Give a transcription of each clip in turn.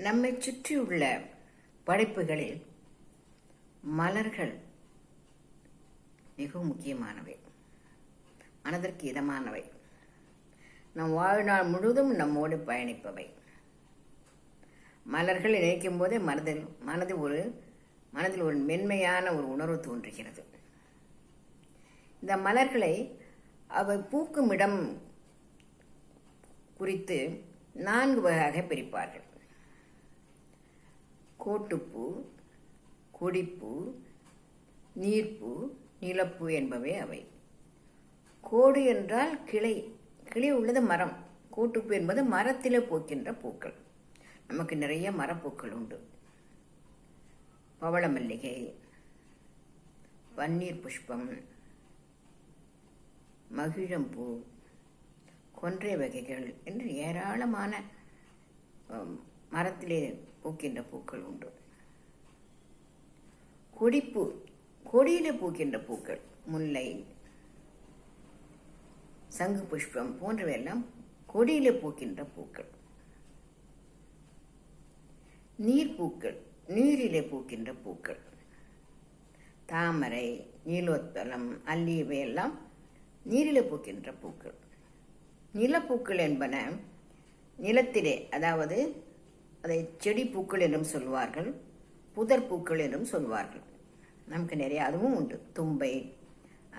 நம்மை சுற்றியுள்ள படைப்புகளில் மலர்கள் மிகவும் முக்கியமானவை, மனதிற்கு இதமானவை, நம் வாழ்நாள் முழுவதும் நம்மோடு பயணிப்பவை. மலர்கள் நினைக்கும் போதே மனதில் ஒரு மென்மையான ஒரு உணர்வு தோன்றுகிறது. இந்த மலர்களை அவை பூக்கும் இடம் குறித்து 4 வகையாக பிரிப்பார்கள். கோட்டுப்பூ, கொடிப்பூ, நீர்ப்பூ, நிலப்பூ என்பவை அவை. கோடு என்றால் கிளை உள்ளது மரம். கோட்டுப்பூ என்பது மரத்திலே பூக்கின்ற பூக்கள். நமக்கு நிறைய மரப்பூக்கள் உண்டு. பவள மல்லிகை, பன்னீர் புஷ்பம், மகிழம்பூ, கொன்றை வகைகள் என்று ஏராளமான மரத்திலே பூக்கின்ற பூக்கள் உண்டு. கொடிப்பூ, கொடியிலே பூக்கின்ற பூக்கள், முல்லை, சங்கு புஷ்பம் போன்றவையெல்லாம் கொடியிலே பூக்கின்ற பூக்கள். நீர்ப்பூக்கள், நீரிலே பூக்கின்ற பூக்கள், தாமரை, நீலோத்பலம், அல்லி இவையெல்லாம் நீரிலே பூக்கின்ற பூக்கள். நிலப்பூக்கள் என்பன நிலத்திலே, அதாவது அதை செடி பூக்கள் என்றும் சொல்வார்கள், புதர் பூக்கள் என்றும் சொல்வார்கள். நமக்கு நிறைய அதுவும் உண்டு. தும்பை,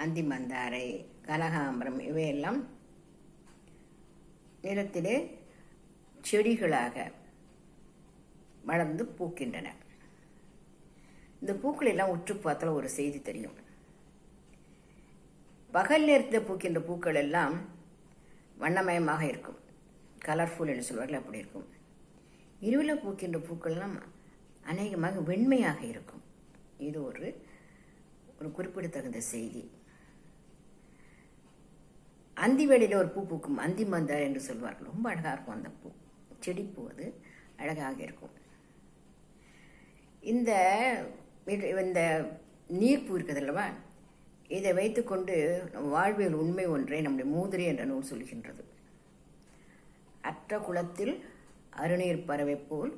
அந்தி மந்தாரை, கனகாம்பரம் இவையெல்லாம் நிலத்திலே செடிகளாக வளர்ந்து பூக்கின்றன. இந்த பூக்கள் எல்லாம் உற்று பார்த்தால் ஒரு செய்தி தெரியும். பகல் நேரத்தில் பூக்கின்ற பூக்கள் எல்லாம் வண்ணமயமாக இருக்கும், கலர்ஃபுல் என்று சொல்வார்கள், அப்படி இருக்கும். இரவில் பூக்கின்ற பூக்கள்லாம் அநேகமாக வெண்மையாக இருக்கும். இது ஒரு குறிப்பிடத்தகுந்த செய்தி. அந்தி வேளையில் ஒரு பூ பூக்கும், அந்தி மந்தார் என்று சொல்வார்கள். ரொம்ப அழகாக இருக்கும் அந்த பூ, செடிப்பூ. அது அழகாக இருக்கும். இந்த நீர்ப்பூ இருக்குது அல்லவா, இதை வைத்துக்கொண்டு வாழ்வியல் உண்மை ஒன்றை நம்முடைய மூதுரை என்ற நூல் சொல்கின்றது. அற்ற குளத்தில் அருநீர் பறவை போல்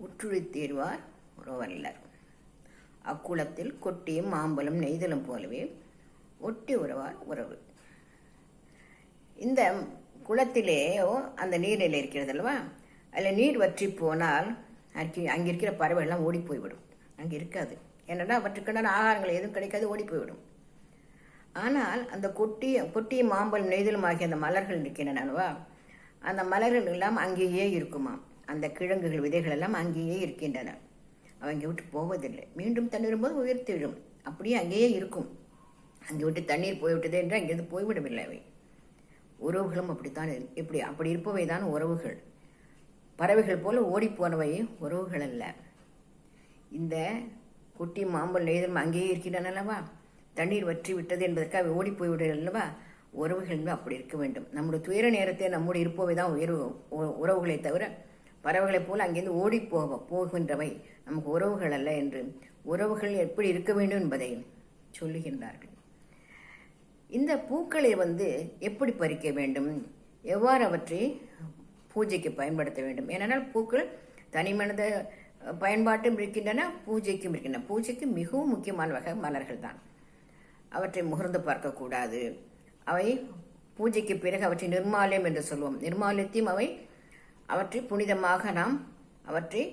உற்றுழி தேர்வார் உறவல்லர். அக்குளத்தில் கொட்டியும் மாம்பழம் நெய்தலும் போலவே ஒட்டி உறவார் உறவு. இந்த குளத்திலேயோ அந்த நீர்நிலை இருக்கிறது அல்லவா, அதில் நீர் வற்றி போனால் அங்கே இருக்கிற பறவைகள்லாம் ஓடி போய்விடும். அங்கே இருக்காது. ஏன்னா அவற்றுக்கான ஆகாரங்கள் எதுவும் கிடைக்காது, ஓடி போய்விடும். ஆனால் அந்த கொட்டிய மாம்பழம் நெய்தலும் ஆகிய அந்த மலர்கள் இருக்கின்றனவா, அந்த மலர்கள் எல்லாம் அங்கேயே இருக்குமா. அந்த கிழங்குகள், விதைகள் எல்லாம் அங்கேயே இருக்கின்றன. அவங்க விட்டு போவதில்லை. மீண்டும் தண்ணீர் போது உயர்த்திவிடும். அப்படியே அங்கேயே இருக்கும். அங்கே விட்டு தண்ணீர் போய்விட்டது என்று அங்கேருந்து போய்விடவில்லை. அவை உறவுகளும் அப்படித்தான். அப்படி இருப்பவை தான் உறவுகள். பறவைகள் போல ஓடிப்போனவை உறவுகள் அல்ல. இந்த குட்டி மாம்பழம் நெய்தலும் அங்கேயே இருக்கின்றன அல்லவா, தண்ணீர் வற்றி விட்டது என்பதற்காக ஓடி போய்விடுகிறது அல்லவா. உறவுகள் அப்படி இருக்க வேண்டும். நம்முடைய துயர நேரத்தை நம்முடைய இருப்பவை தான் உறவுகளை தவிர பறவைகளைப் போல அங்கேருந்து ஓடி போகின்றவை நமக்கு உறவுகள் அல்ல என்று உறவுகள் எப்படி இருக்க வேண்டும் என்பதை சொல்லுகின்றார்கள். இந்த பூக்களை எப்படி பறிக்க வேண்டும், எவ்வாறு அவற்றை பூஜைக்கு பயன்படுத்த வேண்டும். ஏனென்றால் பூக்கள் தனி மனித பயன்பாட்டும் இருக்கின்றன, பூஜைக்கும் இருக்கின்றன. பூஜைக்கு மிகவும் முக்கியமான வகை மலர்கள் தான். அவற்றை முகர்ந்து பார்க்கக்கூடாது. அவை பூஜைக்கு பிறகு அவற்றை நிர்மாலயம் என்று சொல்வோம். நிர்மாலயத்தையும் அவற்றை புனிதமாக நாம் அவற்றை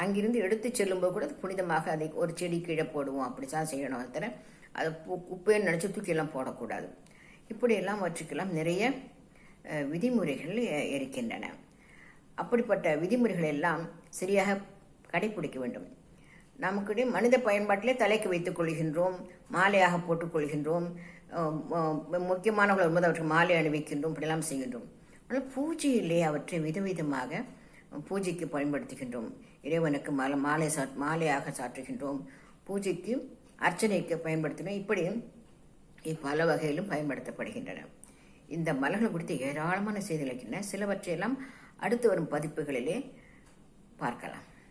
அங்கிருந்து எடுத்து செல்லும்போது கூட புனிதமாக அதை ஒரு செடி கீழே போடுவோம். அப்படித்தான் செய்யணும். தவிர அதை குப்பைன்னு நினச்சி தூக்கியெல்லாம் போடக்கூடாது. இப்படியெல்லாம் அவற்றுக்கெல்லாம் நிறைய விதிமுறைகள் இருக்கின்றன. அப்படிப்பட்ட விதிமுறைகள் எல்லாம் சரியாக கடைபிடிக்க வேண்டும். நமக்கு மனித பயன்பாட்டிலே தலைக்கு வைத்துக் கொள்கின்றோம், மாலையாக போட்டுக்கொள்கின்றோம், முக்கியமானவர்கள் வரும்போது அவற்றுக்கு மாலை அணிவிக்கின்றோம், இப்படியெல்லாம் செய்கின்றோம். ஆனால் பூஜையிலே அவற்றை விதவிதமாக பூஜைக்கு பயன்படுத்துகின்றோம். இறைவனுக்கு மாலையாக சாற்றுகின்றோம், பூஜைக்கு அர்ச்சனைக்கு பயன்படுத்தினோம். இப்படி பல வகையிலும் பயன்படுத்தப்படுகின்றன. இந்த மலர்கள் குறித்து ஏராளமான செய்திகள் இருக்கின்றன. சிலவற்றையெல்லாம் அடுத்து வரும் பதிப்புகளிலே பார்க்கலாம்.